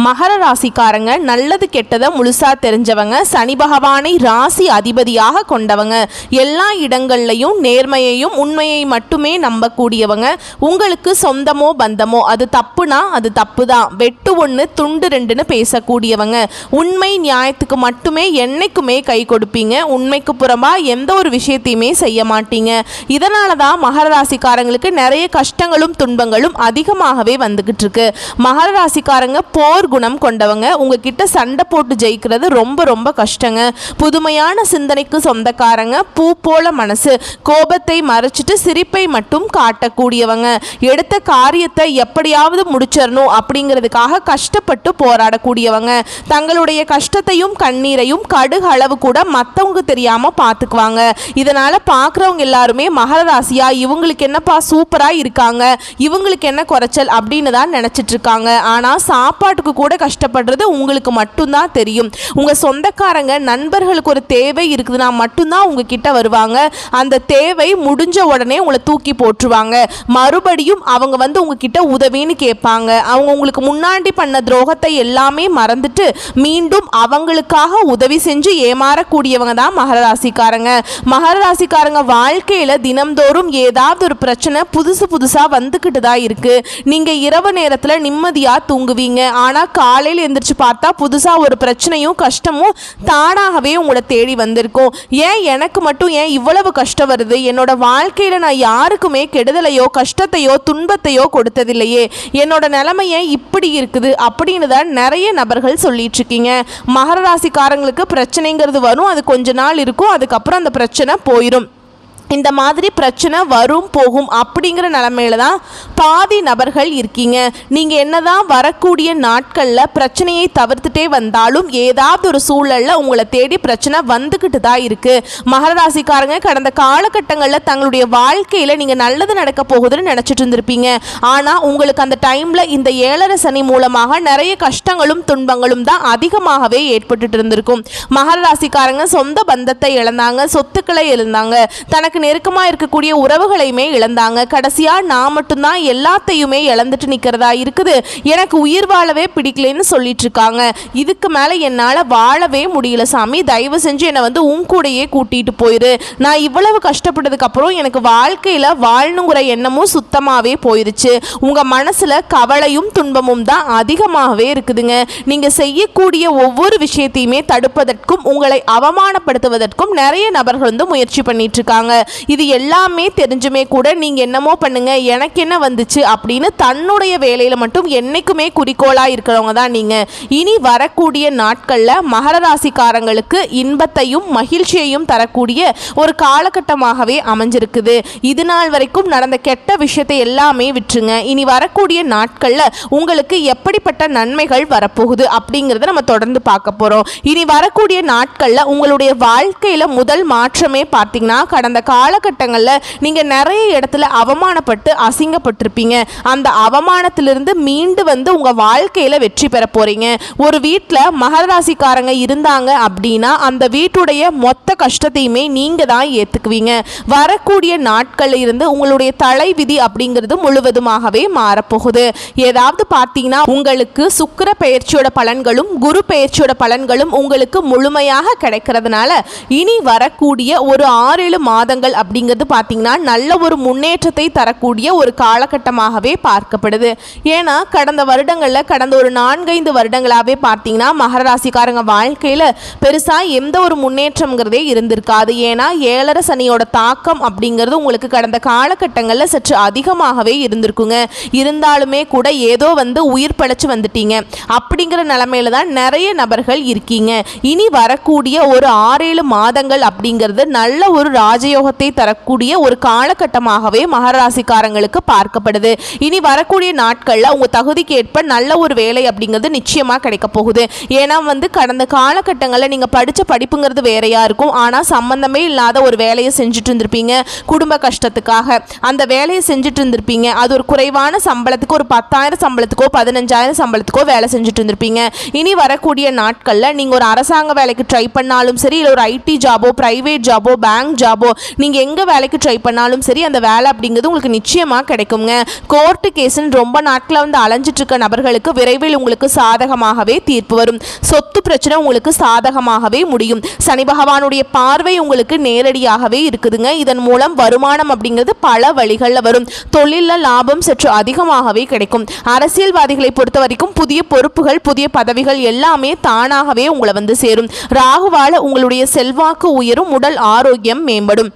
மகர ராசிக்காரங்க நல்லது கெட்டதை முழுசா தெரிஞ்சவங்க, சனி பகவானை ராசி அதிபதியாக கொண்டவங்க, எல்லா இடங்கள்லையும் நேர்மையையும் உண்மையை மட்டுமே நம்பக்கூடியவங்க. உங்களுக்கு சொந்தமோ பந்தமோ அது தப்புனா அது தப்பு தான், வெட்டு ஒன்று துண்டு ரெண்டுன்னு பேசக்கூடியவங்க. உண்மை நியாயத்துக்கு மட்டுமே என்னைக்குமே கை கொடுப்பீங்க. உண்மைக்கு புறம்பா எந்த ஒரு விஷயத்தையுமே செய்ய மாட்டீங்க. இதனால தான் மகர ராசிக்காரங்களுக்கு நிறைய கஷ்டங்களும் துன்பங்களும் அதிகமாகவே வந்துகிட்டு இருக்கு. மகர ராசிக்காரங்க போர் குணம் கொண்டவங்க. உங்ககிட்ட சண்டை போட்டு ஜெயிக்கிறது ரொம்ப ரொம்ப கஷ்டங்க. புதுமையான சிந்தனைக்கு சொந்தக்காரங்க. பூ போல மனசு, கோபத்தை மறைச்சிட்டு சிரிப்பை மட்டும் காட்டக்கூடியவங்க. எடுத்த காரியத்தை எப்படியாவது முடிச்சிடணும் அப்படிங்கிறதுக்காக கஷ்டப்பட்டு போராடக்கூடியவங்க. தங்களுடைய கஷ்டத்தையும் கண்ணீரையும் கடுகு அளவு கூட மற்றவங்க தெரியாம பார்த்துக்குவாங்க. இதனால பார்க்குறவங்க எல்லாருமே மகர ராசியா இவங்களுக்கு என்னப்பா சூப்பரா இருக்காங்க, இவங்களுக்கு என்ன குறைச்சல் அப்படின்னு தான் நினைச்சிட்டு இருக்காங்க. ஆனா சாப்பாட்டுக்கு கூட கஷ்டப்படுறது உங்களுக்கு மட்டும்தான் தெரியும். உங்க சொந்தக்காரங்க நண்பர்களுக்கு ஒரு தேவை இருக்குதுன்னா மட்டும்தான் உங்ககிட்ட வருவாங்க. அந்த தேவை முடிஞ்ச உடனே உங்களை தூக்கி போட்டுருவாங்க. மறுபடியும் அவங்க வந்து உங்ககிட்ட உதவின்னு கேட்பாங்க. அவங்க உங்களுக்கு முன்னாடி பண்ண துரோகத்தை எல்லாமே மறந்துட்டு மீண்டும் அவங்களுக்காக உதவி செஞ்சு ஏமாறக்கூடியவங்க தான் மகர ராசிக்காரங்க. மகர ராசிக்காரங்க வாழ்க்கையில தினம்தோறும் ஏதாவது ஒரு பிரச்சனை புதுசு புதுசா வந்துகிட்டு தான் இருக்கு. நீங்க இரவு நேரத்துல நிம்மதியா தூங்குவீங்க. ஆனா காலையில் எந்திரிச்சு பார்த்தா புதுசா ஒரு பிரச்சனையும் கஷ்டமும் தானாகவே உங்களை தேடி வந்திருக்கும். ஏன் எனக்கு மட்டும் ஏன் இவ்வளவு கஷ்டம் வருது? என்னோட வாழ்க்கையில நான் யாருக்குமே கெடுதலையோ கஷ்டத்தையோ துன்பத்தையோ கொடுத்ததில்லையே, என்னோட நிலைமை ஏன் இப்படி இருக்குது அப்படின்னு தான் நிறைய நபர்கள் சொல்லிட்டு இருக்கீங்க. மகர ராசிக்காரங்களுக்கு பிரச்சனைங்கிறது வரும், அது கொஞ்ச நாள் இருக்கும், அதுக்கப்புறம் அந்த பிரச்சனை போயிடும். இந்த மாதிரி பிரச்சனை வரும் போகும் அப்படிங்கிற நிலைமையில தான் பாதி நபர்கள் இருக்கீங்க. நீங்கள் என்னதான் வரக்கூடிய நாட்களில் பிரச்சனையை தவிர்த்துட்டே வந்தாலும் ஏதாவது ஒரு சூழலில் உங்களை தேடி பிரச்சனை வந்துக்கிட்டு தான் இருக்குது. மகர ராசிக்காரங்க கடந்த காலகட்டங்களில் தங்களுடைய வாழ்க்கையில் நீங்கள் நல்லது நடக்க போகுதுன்னு நினச்சிட்டு இருந்திருப்பீங்க. ஆனால் உங்களுக்கு அந்த டைமில் இந்த 7.5 சனி மூலமாக நிறைய கஷ்டங்களும் துன்பங்களும் தான் அதிகமாகவே ஏற்பட்டுட்டு இருந்திருக்கும். மகர ராசிக்காரங்க சொந்த பந்தத்தை இழந்தாங்க, சொத்துக்களை இழந்தாங்க, தனக்கு நெருக்கமாக இருக்கக்கூடிய உறவுகளையுமே இழந்தாங்க. கடைசியா நான் மட்டும்தான் எல்லாத்தையுமே இழந்துட்டு நிற்கிறதா இருக்குது, எனக்கு உயிர் வாழவே பிடிக்கலன்னு சொல்லிட்டு இருக்காங்க. இதுக்கு மேலே என்னால் வாழவே முடியல சாமி, தயவு செஞ்சு என்னை வந்து உன் கூடையே கூட்டிட்டு போயிரு. நான் இவ்வளவு கஷ்டப்பட்டதுக்கு அப்புறம் எனக்கு வாழ்க்கையில் வாழணுங்கிற எண்ணமும் சுத்தமாகவே போயிருச்சு. உங்கள் மனசில் கவலையும் துன்பமும் தான் அதிகமாகவே இருக்குதுங்க. நீங்கள் செய்யக்கூடிய ஒவ்வொரு விஷயத்தையுமே தடுப்பதற்கும் உங்களை அவமானப்படுத்துவதற்கும் நிறைய நபர்கள் வந்து முயற்சி பண்ணிட்டு இருக்காங்க. இது எல்லாமே தெரிஞ்சுமே கூட நீங்க என்னமோ பண்ணுங்க, எனக்கு என்ன வந்துச்சு அப்படின்னு தன்னுடைய வேலையில மட்டும் என்னைக்குமே குறிக்கோளா இருக்கிறவங்க தான் நீங்க. இனி வரக்கூடிய நாட்கள்ல மகர ராசிக்காரங்களுக்கு இன்பத்தையும் மகிழ்ச்சியையும் தரக்கூடிய ஒரு காலகட்டமாகவே அமைஞ்சிருக்குது. இது நாள் வரைக்கும் நடந்த கெட்ட விஷயத்தை எல்லாமே விட்டுருங்க. இனி வரக்கூடிய நாட்கள்ல உங்களுக்கு எப்படிப்பட்ட நன்மைகள் வரப்போகுது அப்படிங்கிறத நம்ம தொடர்ந்து பார்க்க போறோம். இனி வரக்கூடிய நாட்கள்ல உங்களுடைய வாழ்க்கையில முதல் மாற்றமே பார்த்தீங்கன்னா, கடந்த காலகட்டங்களில் நீங்கள் நிறைய இடத்துல அவமானப்பட்டு அசிங்கப்பட்டிருப்பீங்க. அந்த அவமானத்திலிருந்து மீண்டு வந்து உங்கள் வாழ்க்கையில் வெற்றி பெற போகிறீங்க. ஒரு வீட்டில் மகர ராசிக்காரங்க இருந்தாங்க அப்படின்னா அந்த வீட்டுடைய மொத்த கஷ்டத்தையுமே நீங்கள் தான் ஏற்றுக்குவீங்க. வரக்கூடிய நாட்களில் இருந்து உங்களுடைய தலைவிதி அப்படிங்கிறது முழுவதுமாகவே மாறப்போகுது. ஏதாவது பார்த்தீங்கன்னா உங்களுக்கு சுக்கிர பெயர்ச்சியோட பலன்களும் குரு பெயர்ச்சியோட பலன்களும் உங்களுக்கு முழுமையாக கிடைக்கிறதுனால இனி வரக்கூடிய ஒரு 6-7 மாதங்கள் அப்படிங்கிறது பார்த்தீங்கன்னா நல்ல ஒரு முன்னேற்றத்தை தரக்கூடிய ஒரு காலகட்டமாகவே பார்க்கப்படுது. ஏன்னா கடந்த வருடங்களில் கடந்த ஒரு 4-5 வருடங்களாகவே பார்த்தீங்கன்னா மகர ராசிக்காரங்க வாழ்க்கையில் பெருசாக எந்த ஒரு முன்னேற்றம்ங்கிறதே இருந்திருக்காது. ஏன்னா 7.5 சனியோட தாக்கம் அப்படிங்கிறது உங்களுக்கு கடந்த காலகட்டங்களில் சற்று அதிகமாகவே இருந்திருக்குங்க. இருந்தாலுமே கூட ஏதோ வந்து உயிர் படைச்சு வந்துட்டீங்க அப்படிங்கிற நிலைமையில தான் நிறைய நபர்கள் இருக்கீங்க. இனி வரக்கூடிய ஒரு 6-7 மாதங்கள் அப்படிங்கிறது நல்ல ஒரு ராஜயோகத்தை தரக்கூடிய ஒரு காலகட்டமாகவே மகர ராசிக்காரங்களுக்கு பார்க்கப்படுது. இனி வரக்கூடிய நாட்களில் உங்க தகுதிக்கு ஏற்ப நல்ல ஒரு வேலை அப்படிங்கிறது நிச்சயமா கிடைக்க போகுது. ஏன்னா வந்து கடந்த காலகட்டங்களில் நீங்க படிச்ச படிப்புங்கிறது வேறையா இருக்கும். ஆனா சம்பந்தமே இல்லாத ஒரு வேலையை செஞ்சுட்டு இருந்திருப்பீங்க. குடும்ப கஷ்டத்துக்காக அந்த வேலையை செஞ்சுட்டு இருந்திருப்பீங்க. அது ஒரு குறைவான சம்பளத்துக்கு, ஒரு 10,000 சம்பளத்துக்கோ 15,000 சம்பளத்துக்கோ வேலை செஞ்சுட்டு இருந்திருப்பீங்க. இனி வரக்கூடிய நாட்களில் நீங்க ஒரு அரசாங்க வேலைக்கு ட்ரை பண்ணாலும் சரி, இல்லை ஒரு ஐடி ஜாபோ பிரைவேட் ஜாபோ பேங்க் ஜாபோ நீங்கள் எங்கே வேலைக்கு ட்ரை பண்ணாலும் சரி அந்த வேலை அப்படிங்கிறது உங்களுக்கு நிச்சயமாக கிடைக்குங்க. கோர்ட்டு கேஸுன்னு ரொம்ப நாட்களில் வந்து அலைஞ்சிட்டு இருக்க நபர்களுக்கு விரைவில் உங்களுக்கு சாதகமாகவே தீர்ப்பு வரும். சொத்து பிரச்சனை உங்களுக்கு சாதகமாகவே முடியும். சனி பகவானுடைய பார்வை உங்களுக்கு நேரடியாகவே இருக்குதுங்க. இதன் மூலம் வருமானம் அப்படிங்கிறது பல வழிகளில் வரும். தொழிலில் லாபம் சற்று அதிகமாகவே கிடைக்கும். அரசியல்வாதிகளை பொறுத்த வரைக்கும் புதிய பொறுப்புகள், புதிய பதவிகள் எல்லாமே தானாகவே உங்களை வந்து சேரும். ராகுவால உங்களுடைய செல்வாக்கு உயரும், உடல் ஆரோக்கியம் மேம்படும்,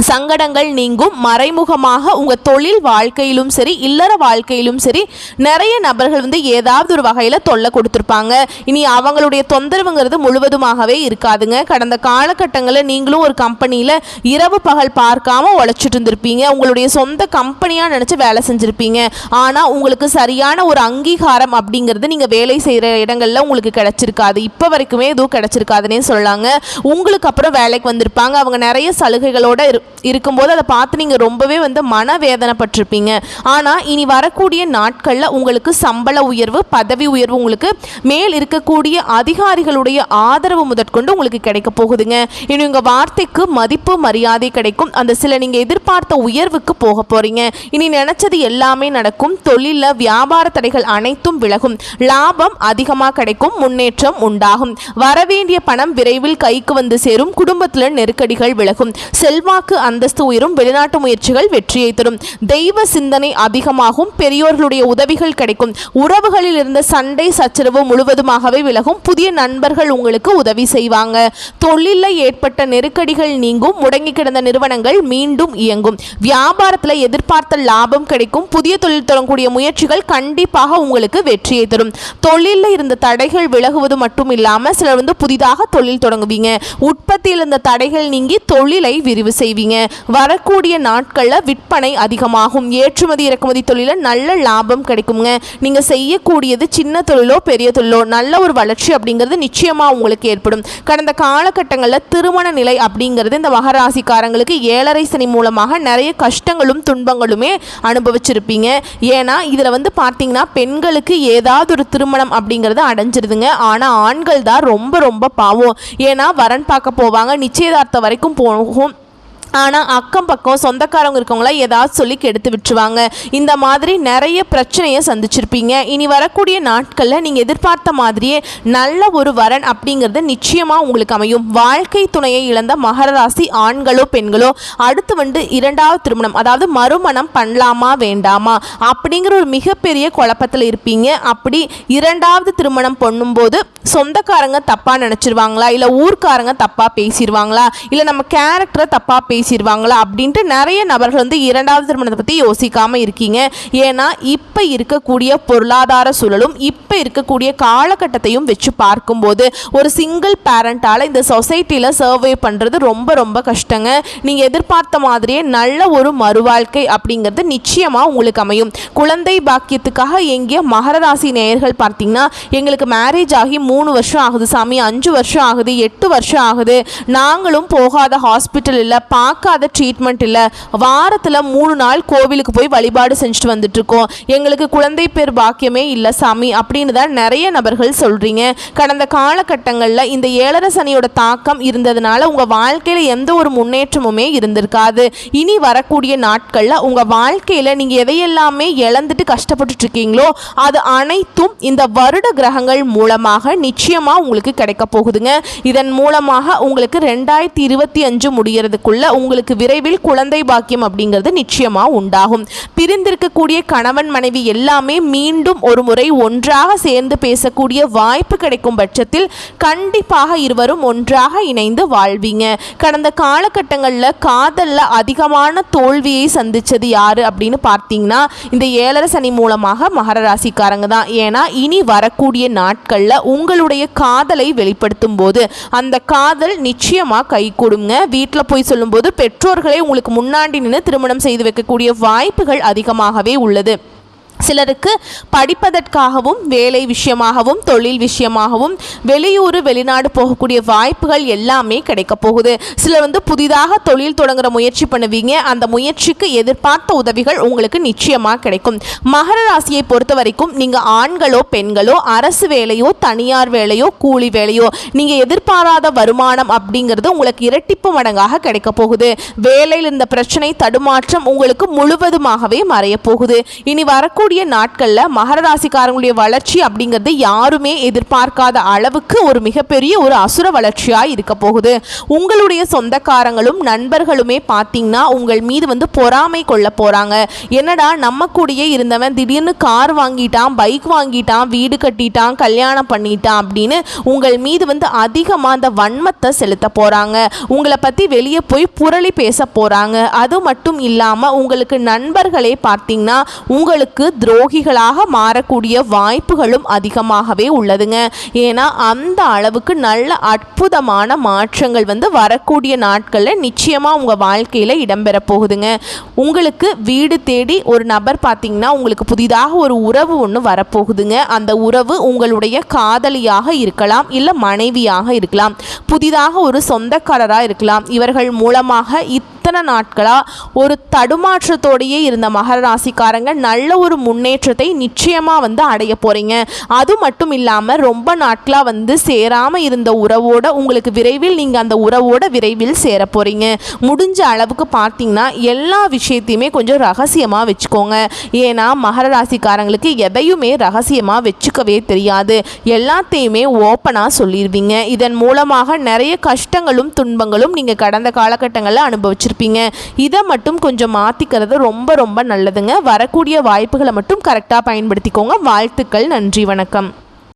சங்கடங்கள் நீங்கும். மறைமுகமாக உங்கள் தொழில் வாழ்க்கையிலும் சரி இல்லற வாழ்க்கையிலும் சரி நிறைய நபர்கள் வந்து ஏதாவது ஒரு வகையில் தொல்லை கொடுத்துருப்பாங்க. இனி அவங்களுடைய தொந்தரவுங்கிறது முழுவதுமாகவே இருக்காதுங்க. கடந்த காலகட்டங்களில் நீங்களும் ஒரு கம்பெனியில் இரவு பகல் பார்க்காம உழைச்சிட்டு இருந்திருப்பீங்க. உங்களுடைய சொந்த கம்பெனியாக நினச்சி வேலை செஞ்சுருப்பீங்க. ஆனால் உங்களுக்கு சரியான ஒரு அங்கீகாரம் அப்படிங்கிறது நீங்கள் வேலை செய்கிற இடங்களில் உங்களுக்கு கிடைச்சிருக்காது. இப்போ வரைக்குமே எதுவும் கிடைச்சிருக்காதுன்னே சொல்லலாங்க. உங்களுக்கு அப்புறம் வேலைக்கு வந்திருப்பாங்க. அவங்க நிறைய சலுகைகளோடு இருக்கும்போது அதை பார்த்து நீங்கள் ரொம்பவே வந்து மனவேதனைப்பட்டிருப்பீங்க. ஆனால் இனி வரக்கூடிய நாட்களில் உங்களுக்கு சம்பள உயர்வு, பதவி உயர்வு, உங்களுக்கு மேல் இருக்கக்கூடிய அதிகாரிகளுடைய ஆதரவு முதற்கொண்டு உங்களுக்கு கிடைக்க போகுதுங்க. இனி உங்கள் வார்த்தைக்கு மதிப்பு மரியாதை கிடைக்கும். அந்த சில நீங்கள் எதிர்பார்த்த உயர்வுக்கு போக போகிறீங்க. இனி நினச்சது எல்லாமே நடக்கும். தொழிலில் வியாபார தடைகள் அனைத்தும் விலகும். லாபம் அதிகமாக கிடைக்கும். முன்னேற்றம் உண்டாகும். வரவேண்டிய பணம் விரைவில் கைக்கு வந்து சேரும். குடும்பத்தில் நெருக்கடிகள் விலகும். செல்வாக்கு அந்தஸ்து உயரும். வெளிநாட்டு முயற்சிகள் வெற்றியை தரும். தெய்வ சிந்தனை அதிகமாகும். பெரியோர்களுடைய உதவிகள் கிடைக்கும். உறவுகளில் இருந்த சண்டை சச்சரவு முழுவதுமாகவே விலகும். புதிய நண்பர்கள் உங்களுக்கு உதவி செய்வாங்க. தொழிலில் ஏற்பட்ட நெருக்கடிகள் நீங்கும். முடங்கி கிடந்த நிறுவனங்கள் மீண்டும் இயங்கும். வியாபாரத்தில் எதிர்பார்த்த லாபம் கிடைக்கும். புதிய தொழில் தொடங்கக்கூடிய முயற்சிகள் கண்டிப்பாக உங்களுக்கு வெற்றியை தரும். தொழிலில் இருந்த தடைகள் விலகுவது மட்டும் இல்லாமல் சிலர் வந்து புதிதாக தொழில் தொடங்குவீங்க. உற்பத்தியில் இருந்த தடைகள் நீங்கி தொழிலை விரிவு செய்வீங்க. வரக்கூடிய நாட்களில் விற்பனை அதிகமாகும். ஏற்றுமதி இறக்குமதி தொழில நல்ல லாபம் கிடைக்குங்க. நீங்கள் செய்யக்கூடியது சின்ன தொழிலோ பெரிய தொழிலோ நல்ல ஒரு வளர்ச்சி அப்படிங்கிறது நிச்சயமாக உங்களுக்கு ஏற்படும். கடந்த காலகட்டங்களில் திருமண நிலை அப்படிங்கிறது இந்த மகராசிக்காரங்களுக்கு 7.5 சனி மூலமாக நிறைய கஷ்டங்களும் துன்பங்களுமே அனுபவிச்சிருப்பீங்க. ஏன்னா இதில் வந்து பார்த்தீங்கன்னா பெண்களுக்கு ஏதாவது ஒரு திருமணம் அப்படிங்கிறது அடைஞ்சிருதுங்க. ஆனால் ஆண்கள் தான் ரொம்ப ரொம்ப பாவம். ஏன்னா வரன் பார்க்க போவாங்க, நிச்சயதார்த்தம் வரைக்கும் போகும். ஆனால் அக்கம் பக்கம் சொந்தக்காரங்க இருக்கவங்களாம் ஏதாவது சொல்லி கெடுத்து விட்டுருவாங்க. இந்த மாதிரி நிறைய பிரச்சனையை சந்திச்சிருப்பீங்க. இனி வரக்கூடிய நாட்களில் நீங்கள் எதிர்பார்த்த மாதிரியே நல்ல ஒரு வரன் அப்படிங்கிறது நிச்சயமாக உங்களுக்கு அமையும். வாழ்க்கை துணையை இழந்த மகர ராசி ஆண்களோ பெண்களோ அடுத்து வந்து 2வது திருமணம், அதாவது மறுமணம் பண்ணலாமா வேண்டாமா அப்படிங்கிற ஒரு மிகப்பெரிய குழப்பத்தில் இருப்பீங்க. அப்படி 2வது திருமணம் பண்ணும்போது சொந்தக்காரங்க தப்பாக நினச்சிருவாங்களா, இல்லை ஊர்க்காரங்க தப்பாக பேசிடுவாங்களா, இல்லை நம்ம கேரக்டரை தப்பாக பேசிடுவாங்களா அப்படின்ட்டு நிறைய நபர்கள் வந்து 2வது திருமணத்தை பற்றி யோசிக்காமல் இருக்கீங்க. ஏன்னா இப்போ இருக்கக்கூடிய பொருளாதார சூழலும் இப்போ இருக்கக்கூடிய காலகட்டத்தையும் வச்சு பார்க்கும்போது ஒரு சிங்கிள் பேரண்டால் இந்த சொசைட்டியில் சர்வே பண்ணுறது ரொம்ப ரொம்ப கஷ்டங்க. நீங்கள் எதிர்பார்த்த மாதிரியே நல்ல ஒரு மறுவாழ்க்கை அப்படிங்கிறது நிச்சயமாக உங்களுக்கு அமையும். குழந்தை பாக்கியத்துக்காக எங்கேயோ மகர ராசி நேயர்கள் பார்த்தீங்கன்னா எங்களுக்கு மேரேஜ் ஆகி 3 வருஷம் ஆகுது சாமி, 5 வருஷம் ஆகுது, 8 வருஷம் ஆகுது, நாங்களும் போகாத ஹாஸ்பிட்டல் இல்லை, பார்க்காத ட்ரீட்மெண்ட் இல்லை, வாரத்தில் 3 நாள் கோவிலுக்கு போய் வழிபாடு செஞ்சுட்டு வந்துட்டுருக்கோம், எங்களுக்கு குழந்தை பேர் பாக்கியமே இல்லை சாமி அப்படின்னு தான் நிறைய நபர்கள் சொல்கிறீங்க. கடந்த காலகட்டங்களில் இந்த 7.5 சனியோட தாக்கம் இருந்ததுனால உங்கள் வாழ்க்கையில் எந்த ஒரு முன்னேற்றமுமே இருந்திருக்காது. இனி வரக்கூடிய நாட்களில் உங்கள் வாழ்க்கையில் நீங்கள் எதையெல்லாமே இழந்துட்டு கஷ்டப்பட்டுட்டு இருக்கீங்களோ அது அனைத்தும் இந்த வருட கிரகங்கள் மூலமாக நிச்சயமாக உங்களுக்கு கிடைக்க போகுதுங்க. இதன் மூலமாக உங்களுக்கு 2025 முடியறதுக்குள்ள உங்களுக்கு விரைவில் குழந்தை பாக்கியம் அப்படிங்கிறது நிச்சயமாக உண்டாகும். பிரிந்திருக்கக்கூடிய கணவன் மனைவி எல்லாமே மீண்டும் ஒரு முறை ஒன்றாக சேர்ந்து பேசக்கூடிய வாய்ப்பு கிடைக்கும் பட்சத்தில் கண்டிப்பாக இருவரும் ஒன்றாக இணைந்து வாழ்வீங்க. கடந்த காலகட்டங்களில் காதலில் அதிகமான தோல்வியை சந்தித்தது யாரு அப்படின்னு பார்த்தீங்கன்னா இந்த 7.5 சனி மூலமாக மகர ராசிக்காரங்க தான். ஏன்னா இனி வரக்கூடிய நாட்களில் உங்களுடைய காதலை வெளிப்படுத்தும் போது அந்த காதல் நிச்சயமாக கை கொடுங்க. வீட்டில் போய் சொல்லும்போது பெற்றோர்களே உங்களுக்கு முன்னாடி நின்று திருமணம் செய்து வைக்கக்கூடிய வாய்ப்புகள் அதிகமாகவே உள்ளது. சிலருக்கு படிப்பதற்காகவும் வேலை விஷயமாகவும் தொழில் விஷயமாகவும் வெளியூர் வெளிநாடு போகக்கூடிய வாய்ப்புகள் எல்லாமே கிடைக்க போகுது. சிலர் புதிதாக தொழில் தொடங்குற முயற்சி பண்ணுவீங்க. அந்த முயற்சிக்கு எதிர்பார்த்த உதவிகள் உங்களுக்கு நிச்சயமாக கிடைக்கும். மகர ராசியை பொறுத்த வரைக்கும் நீங்கள் ஆண்களோ பெண்களோ அரசு வேலையோ தனியார் வேலையோ கூலி வேலையோ நீங்கள் எதிர்பாராத வருமானம் அப்படிங்கிறது உங்களுக்கு இரட்டிப்பு மடங்காக கிடைக்க போகுது. வேலையில் இருந்த பிரச்சனை தடுமாற்றம் உங்களுக்கு முழுவதுமாகவே மறைய போகுது. இனி வரக்கூடிய நாட்களில் மகர ராசிக்காரங்களுடைய வளர்ச்சி அப்படிங்கிறது யாருமே எதிர்பார்க்காத அளவுக்கு ஒரு மிகப்பெரிய ஒரு அசுர வளர்ச்சியாக இருக்க போகுது. உங்களுடைய சொந்தக்காரங்களும் நண்பர்களுமே பார்த்தீங்கன்னா உங்கள் மீது பொறாமை கொள்ள போகிறாங்க. என்னடா நம்ம கூடயே இருந்தவன் திடீர்னு கார் வாங்கிட்டான், பைக் வாங்கிட்டான், வீடு கட்டிட்டான், கல்யாணம் பண்ணிட்டான் அப்படின்னு உங்கள் மீது அதிகமாக அந்த வன்மத்தை செலுத்த போகிறாங்க. உங்களை பற்றி வெளியே போய் புரளி பேச போகிறாங்க. அது மட்டும் இல்லாமல் உங்களுக்கு நண்பர்களே பார்த்தீங்கன்னா உங்களுக்கு துரோகிகளாக மாறக்கூடிய வாய்ப்புகளும் அதிகமாகவே உள்ளதுங்க. ஏன்னா அந்த அளவுக்கு நல்ல அற்புதமான மாற்றங்கள் வரக்கூடிய நாட்களில் நிச்சயமாக உங்கள் வாழ்க்கையில் இடம்பெற போகுதுங்க. உங்களுக்கு வீடு தேடி ஒரு நபர் பார்த்தீங்கன்னா உங்களுக்கு புதிதாக ஒரு உறவு ஒன்று வரப்போகுதுங்க. அந்த உறவு உங்களுடைய காதலியாக இருக்கலாம், இல்லை மனைவியாக இருக்கலாம், புதிதாக ஒரு சொந்தக்காரராக இருக்கலாம். இவர்கள் மூலமாக இத்தனை நாட்களாக ஒரு தடுமாற்றத்தோடையே இருந்த மகர ராசிக்காரங்க நல்ல ஒரு முன்னேற்றத்தை நிச்சயமாக அடைய போகிறீங்க. அது மட்டும் இல்லாமல் ரொம்ப நாட்களாக சேராமல் இருந்த உறவோட உங்களுக்கு விரைவில் நீங்கள் அந்த உறவோட விரைவில் சேர போகிறீங்க. முடிஞ்ச அளவுக்கு பார்த்தீங்கன்னா எல்லா விஷயத்தையுமே கொஞ்சம் ரகசியமாக வச்சுக்கோங்க. ஏன்னா மகர ராசிக்காரங்களுக்கு எதையுமே ரகசியமாக வச்சுக்கவே தெரியாது. எல்லாத்தையுமே ஓப்பனாக சொல்லிடுவீங்க. இதன் மூலமாக நிறைய கஷ்டங்களும் துன்பங்களும் நீங்கள் கடந்த காலகட்டங்களில் அனுபவிச்சிருப்பீங்க. இதை மட்டும் கொஞ்சம் மாற்றிக்கிறது ரொம்ப ரொம்ப நல்லதுங்க. வரக்கூடிய வாய்ப்புகளை மட்டும் கரெக்டாக பயன்படுத்திக்கோங்க. வாழ்த்துக்கள். நன்றி. வணக்கம்.